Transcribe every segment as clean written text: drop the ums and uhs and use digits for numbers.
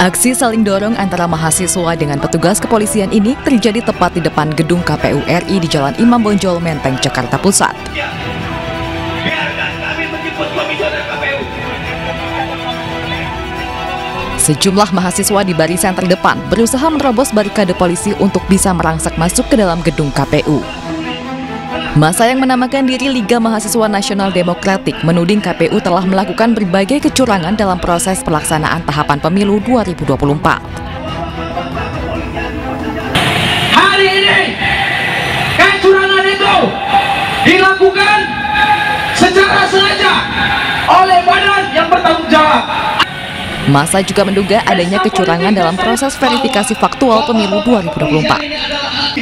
Aksi saling dorong antara mahasiswa dengan petugas kepolisian ini terjadi tepat di depan gedung KPU RI di Jalan Imam Bonjol, Menteng, Jakarta Pusat. Sejumlah mahasiswa di barisan terdepan berusaha menerobos barikade polisi untuk bisa merangsak masuk ke dalam gedung KPU. Massa yang menamakan diri Liga Mahasiswa Nasional Demokratik menuding KPU telah melakukan berbagai kecurangan dalam proses pelaksanaan tahapan pemilu 2024. Hari ini kecurangan itu dilakukan secara sengaja oleh badan yang bertanggung jawab. Massa juga menduga adanya kecurangan dalam proses verifikasi faktual pemilu 2024.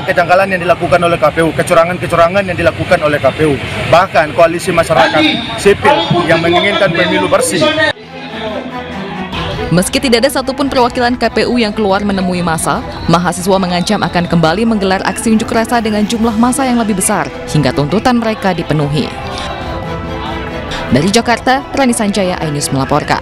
Kejanggalan yang dilakukan oleh KPU, kecurangan yang dilakukan oleh KPU, bahkan koalisi masyarakat sipil yang menginginkan pemilu bersih. Meski tidak ada satupun perwakilan KPU yang keluar menemui massa, mahasiswa mengancam akan kembali menggelar aksi unjuk rasa dengan jumlah massa yang lebih besar hingga tuntutan mereka dipenuhi. Dari Jakarta, Rani Sanjaya, iNews melaporkan.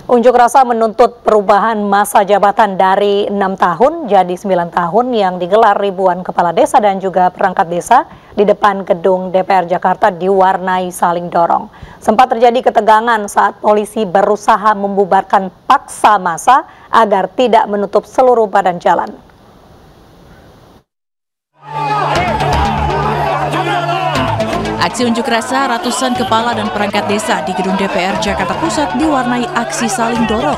Unjuk rasa menuntut perubahan masa jabatan dari 6 tahun jadi 9 tahun yang digelar ribuan kepala desa dan juga perangkat desa di depan gedung DPR Jakarta diwarnai saling dorong. Sempat terjadi ketegangan saat polisi berusaha membubarkan paksa massa agar tidak menutup seluruh badan jalan. Aksi unjuk rasa ratusan kepala dan perangkat desa di gedung DPR Jakarta Pusat diwarnai aksi saling dorong.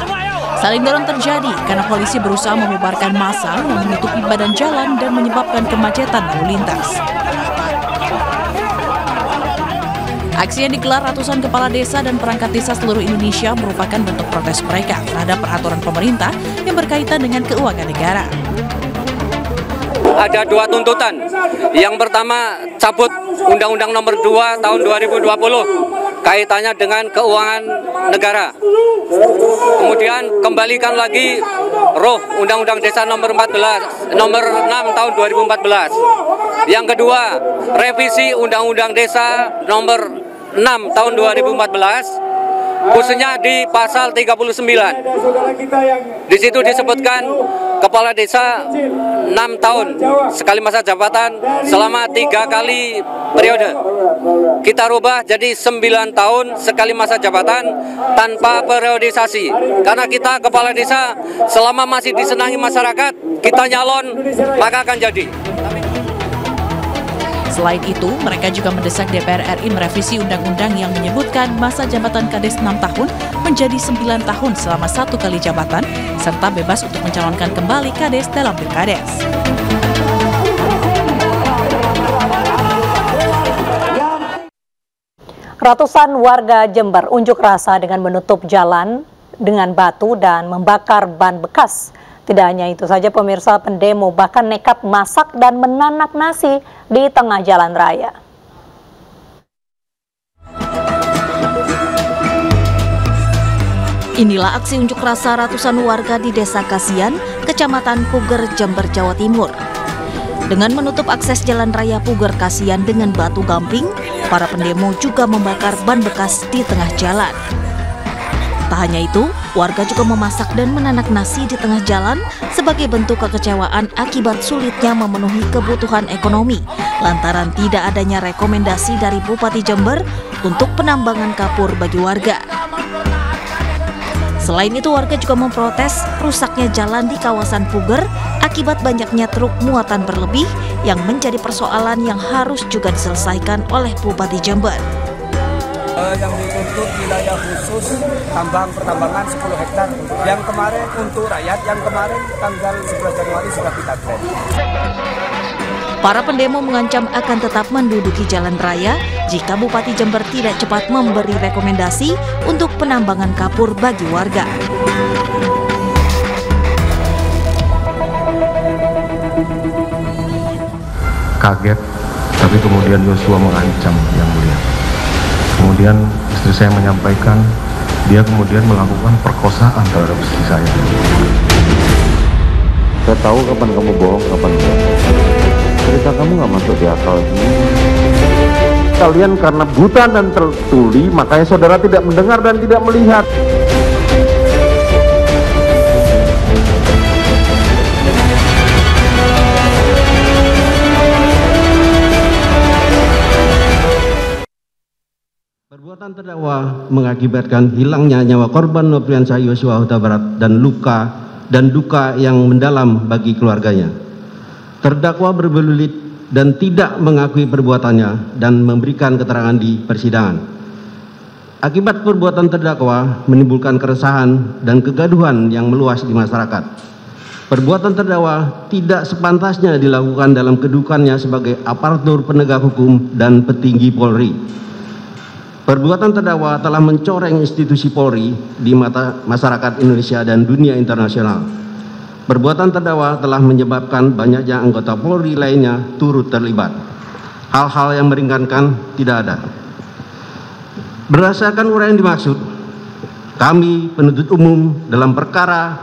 Saling dorong terjadi karena polisi berusaha membubarkan massa yang menutupi badan jalan dan menyebabkan kemacetan lalu lintas. Aksi yang digelar ratusan kepala desa dan perangkat desa seluruh Indonesia merupakan bentuk protes mereka terhadap peraturan pemerintah yang berkaitan dengan keuangan negara. Ada dua tuntutan. Yang pertama, cabut Undang-Undang Nomor 2 Tahun 2020 kaitannya dengan keuangan negara. Kemudian kembalikan lagi roh Undang-Undang Desa Nomor 6 Tahun 2014. Yang kedua, revisi Undang-Undang Desa Nomor 6 Tahun 2014. Khususnya di pasal 39. Di situ disebutkan kepala desa 6 tahun sekali masa jabatan selama 3 kali periode. Kita rubah jadi 9 tahun sekali masa jabatan tanpa periodisasi. Karena kita kepala desa selama masih disenangi masyarakat, kita nyalon maka akan jadi. Selain itu, mereka juga mendesak DPR RI merevisi undang-undang yang menyebutkan masa jabatan Kades 6 tahun menjadi 9 tahun selama 1 kali jabatan, serta bebas untuk mencalonkan kembali Kades dalam Pilkades. Ratusan warga Jember unjuk rasa dengan menutup jalan dengan batu dan membakar ban bekas. Tidak hanya itu saja pemirsa, pendemo bahkan nekat masak dan menanak nasi di tengah jalan raya. Inilah aksi unjuk rasa ratusan warga di Desa Kasian, Kecamatan Puger, Jember, Jawa Timur. Dengan menutup akses jalan raya Puger Kasian dengan batu gamping, para pendemo juga membakar ban bekas di tengah jalan. Tak hanya itu, warga juga memasak dan menanak nasi di tengah jalan sebagai bentuk kekecewaan akibat sulitnya memenuhi kebutuhan ekonomi lantaran tidak adanya rekomendasi dari Bupati Jember untuk penambangan kapur bagi warga. Selain itu, warga juga memprotes rusaknya jalan di kawasan Puger akibat banyaknya truk muatan berlebih yang menjadi persoalan yang harus juga diselesaikan oleh Bupati Jember. Yang dituntut wilayah khusus pertambangan 10 hektar. Yang kemarin untuk rakyat, yang kemarin tanggal 11 Januari sudah kita klaim. Para pendemo mengancam akan tetap menduduki jalan raya jika Bupati Jember tidak cepat memberi rekomendasi untuk penambangan kapur bagi warga. Kaget, tapi kemudian Yosua mengancam Yang Mulia. Kemudian istri saya menyampaikan dia kemudian melakukan perkosaan terhadap istri saya. Saya tahu kapan kamu bohong, kapan enggak. Cerita kamu nggak masuk di akal. sekalian, karena buta dan tertuli, makanya saudara tidak mendengar dan tidak melihat. Perbuatan terdakwa mengakibatkan hilangnya nyawa korban Nofriansah Yosua Huta Barat dan luka dan duka yang mendalam bagi keluarganya. Terdakwa berbelit dan tidak mengakui perbuatannya dan memberikan keterangan di persidangan. Akibat perbuatan terdakwa menimbulkan keresahan dan kegaduhan yang meluas di masyarakat. Perbuatan terdakwa tidak sepantasnya dilakukan dalam kedudukannya sebagai aparatur penegak hukum dan petinggi Polri. Perbuatan terdakwa telah mencoreng institusi Polri di mata masyarakat Indonesia dan dunia internasional. Perbuatan terdakwa telah menyebabkan banyaknya anggota Polri lainnya turut terlibat. Hal-hal yang meringankan tidak ada. Berdasarkan uraian dimaksud, kami penuntut umum dalam perkara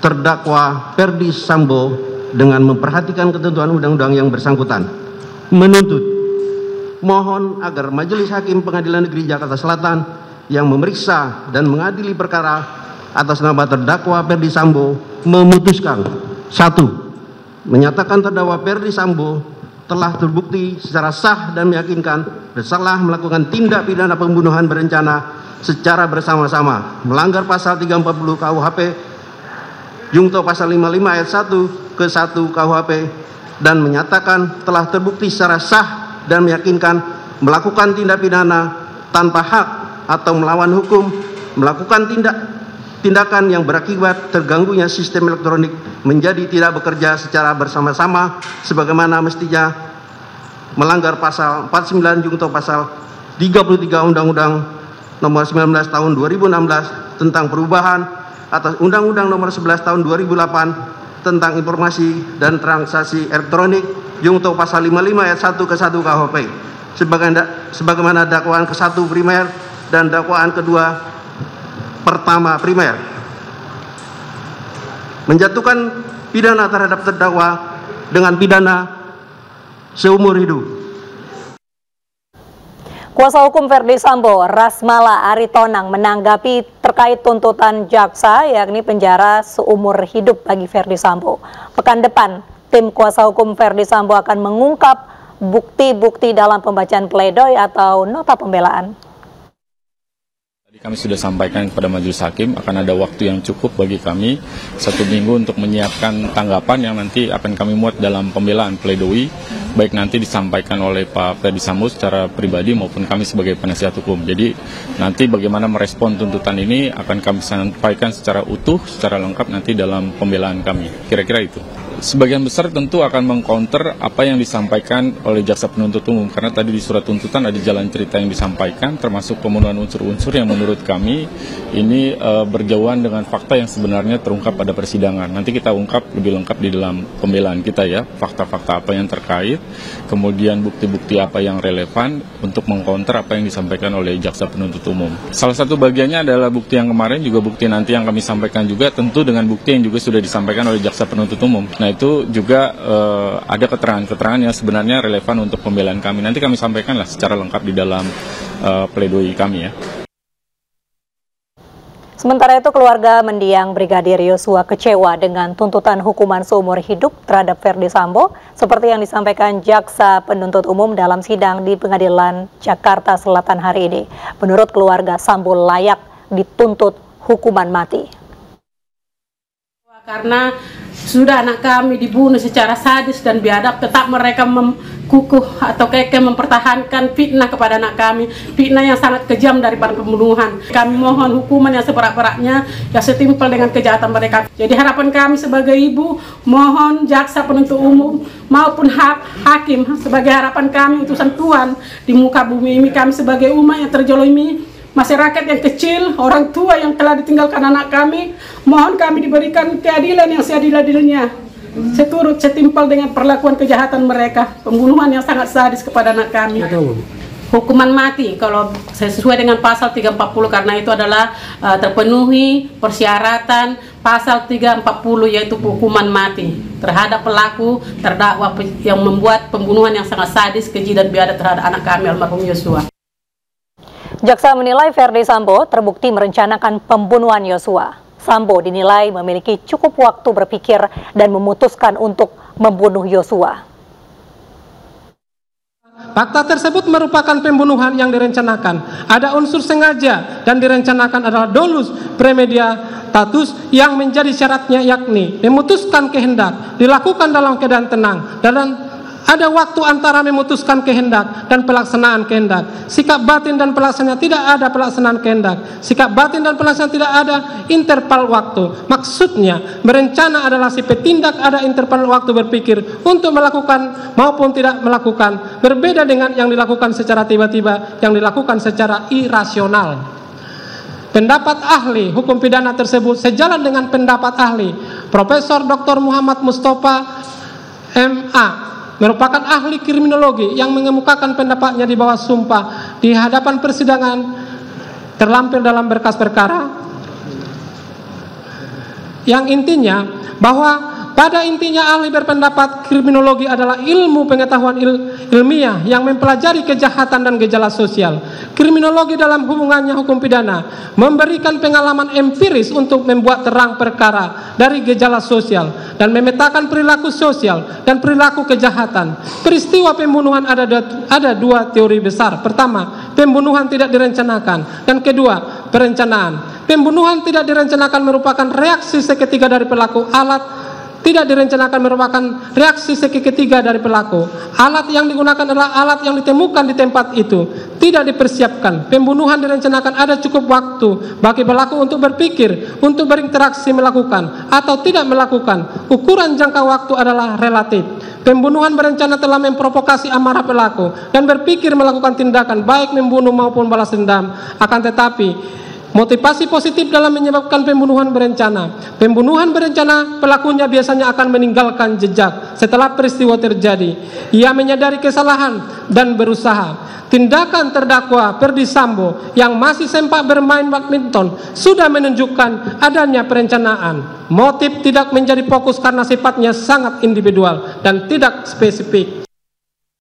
terdakwa Ferdi Sambo dengan memperhatikan ketentuan undang-undang yang bersangkutan menuntut mohon agar Majelis Hakim Pengadilan Negeri Jakarta Selatan yang memeriksa dan mengadili perkara atas nama terdakwa Ferdi Sambo memutuskan: 1. Menyatakan terdakwa Ferdi Sambo telah terbukti secara sah dan meyakinkan bersalah melakukan tindak pidana pembunuhan berencana secara bersama-sama melanggar pasal 340 KUHP Jungto pasal 55 ayat 1 ke 1 KUHP dan menyatakan telah terbukti secara sah dan meyakinkan melakukan tindak pidana tanpa hak atau melawan hukum, melakukan tindakan yang berakibat terganggunya sistem elektronik menjadi tidak bekerja secara bersama-sama sebagaimana mestinya, melanggar pasal 49 Jungto pasal 33 Undang-Undang nomor 19 tahun 2016 tentang perubahan atas Undang-Undang nomor 11 tahun 2008 tentang informasi dan transaksi elektronik Jungto pasal 55 ayat 1 ke 1 KUHP sebagaimana dakwaan ke-1 primer dan dakwaan kedua pertama primer, menjatuhkan pidana terhadap terdakwa dengan pidana seumur hidup. Kuasa hukum Ferdi Sambo, Rasmala Aritonang, menanggapi terkait tuntutan jaksa yakni penjara seumur hidup bagi Ferdi Sambo. Pekan depan, tim kuasa hukum Ferdi Sambo akan mengungkap bukti-bukti dalam pembacaan pledoi atau nota pembelaan. Kami sudah sampaikan kepada majelis hakim akan ada waktu yang cukup bagi kami 1 minggu untuk menyiapkan tanggapan yang nanti akan kami muat dalam pembelaan pledoi, baik nanti disampaikan oleh Pak Ferdi Sambo secara pribadi maupun kami sebagai penasihat hukum. Jadi nanti bagaimana merespon tuntutan ini akan kami sampaikan secara utuh, secara lengkap nanti dalam pembelaan kami. Kira-kira itu. Sebagian besar tentu akan mengcounter apa yang disampaikan oleh jaksa penuntut umum, karena tadi di surat tuntutan ada jalan cerita yang disampaikan termasuk pemenuhan unsur-unsur yang menurut kami ini berjauhan dengan fakta yang sebenarnya terungkap pada persidangan. Nanti kita ungkap lebih lengkap di dalam pembelaan kita ya, fakta-fakta apa yang terkait, kemudian bukti-bukti apa yang relevan untuk mengcounter apa yang disampaikan oleh jaksa penuntut umum. Salah satu bagiannya adalah bukti yang kemarin, juga bukti nanti yang kami sampaikan juga tentu dengan bukti yang juga sudah disampaikan oleh jaksa penuntut umum. Nah itu juga ada keterangan-keterangan yang sebenarnya relevan untuk pembelaan kami. Nanti kami sampaikanlah secara lengkap di dalam pledoi kami ya. Sementara itu keluarga mendiang Brigadir Yosua kecewa dengan tuntutan hukuman seumur hidup terhadap Ferdi Sambo seperti yang disampaikan jaksa penuntut umum dalam sidang di Pengadilan Jakarta Selatan hari ini. Menurut keluarga, Sambo layak dituntut hukuman mati. Karena sudah anak kami dibunuh secara sadis dan biadab, tetap mereka kukuh atau kekeh mempertahankan fitnah kepada anak kami, fitnah yang sangat kejam daripada pembunuhan. Kami mohon hukuman yang seberat-beratnya yang setimpal dengan kejahatan mereka. Jadi harapan kami sebagai ibu, mohon jaksa penuntut umum maupun hakim, sebagai harapan kami utusan Tuhan di muka bumi ini, kami sebagai umat yang terjolimi, masyarakat yang kecil, orang tua yang telah ditinggalkan anak kami, mohon kami diberikan keadilan yang seadil-adilnya, setimpal dengan perlakuan kejahatan mereka, pembunuhan yang sangat sadis kepada anak kami. hukuman mati kalau sesuai dengan pasal 340, karena itu adalah terpenuhi persyaratan pasal 340, yaitu hukuman mati terhadap pelaku terdakwa yang membuat pembunuhan yang sangat sadis, keji dan biadab terhadap anak kami almarhum Yosua. Jaksa menilai Verdi Sambo terbukti merencanakan pembunuhan Yosua. Sambo dinilai memiliki cukup waktu berpikir dan memutuskan untuk membunuh Yosua. Fakta tersebut merupakan pembunuhan yang direncanakan. Ada unsur sengaja dan direncanakan adalah dolus premeditatus yang menjadi syaratnya, yakni memutuskan kehendak, dilakukan dalam keadaan tenang, dan ada waktu antara memutuskan kehendak dan pelaksanaan kehendak. Sikap batin dan pelaksanaan tidak ada pelaksanaan kehendak. Sikap batin dan pelaksanaan tidak ada interval waktu. Maksudnya, berencana adalah si petindak ada interval waktu berpikir untuk melakukan maupun tidak melakukan. Berbeda dengan yang dilakukan secara tiba-tiba, yang dilakukan secara irasional. Pendapat ahli hukum pidana tersebut sejalan dengan pendapat ahli Profesor Dr. Muhammad Mustafa MA, merupakan ahli kriminologi yang mengemukakan pendapatnya di bawah sumpah di hadapan persidangan terlampir dalam berkas perkara, yang intinya bahwa pada intinya ahli berpendapat kriminologi adalah ilmu pengetahuan ilmiah yang mempelajari kejahatan dan gejala sosial. Kriminologi dalam hubungannya hukum pidana memberikan pengalaman empiris untuk membuat terang perkara dari gejala sosial dan memetakan perilaku sosial dan perilaku kejahatan. Peristiwa pembunuhan ada dua teori besar. Pertama, pembunuhan tidak direncanakan, dan kedua, perencanaan. Pembunuhan tidak direncanakan merupakan reaksi seketika dari pelaku. Tidak direncanakan merupakan reaksi ketiga dari pelaku. Alat yang digunakan adalah alat yang ditemukan di tempat itu, tidak dipersiapkan. Pembunuhan direncanakan ada cukup waktu bagi pelaku untuk berpikir, untuk berinteraksi, melakukan atau tidak melakukan. Ukuran jangka waktu adalah relatif. Pembunuhan berencana telah memprovokasi amarah pelaku dan berpikir melakukan tindakan baik membunuh maupun balas dendam. Akan tetapi motivasi positif dalam menyebabkan pembunuhan berencana. Pembunuhan berencana, pelakunya biasanya akan meninggalkan jejak setelah peristiwa terjadi. Ia menyadari kesalahan dan berusaha. Tindakan terdakwa Verdi Sambo yang masih sempat bermain badminton sudah menunjukkan adanya perencanaan. Motif tidak menjadi fokus karena sifatnya sangat individual dan tidak spesifik.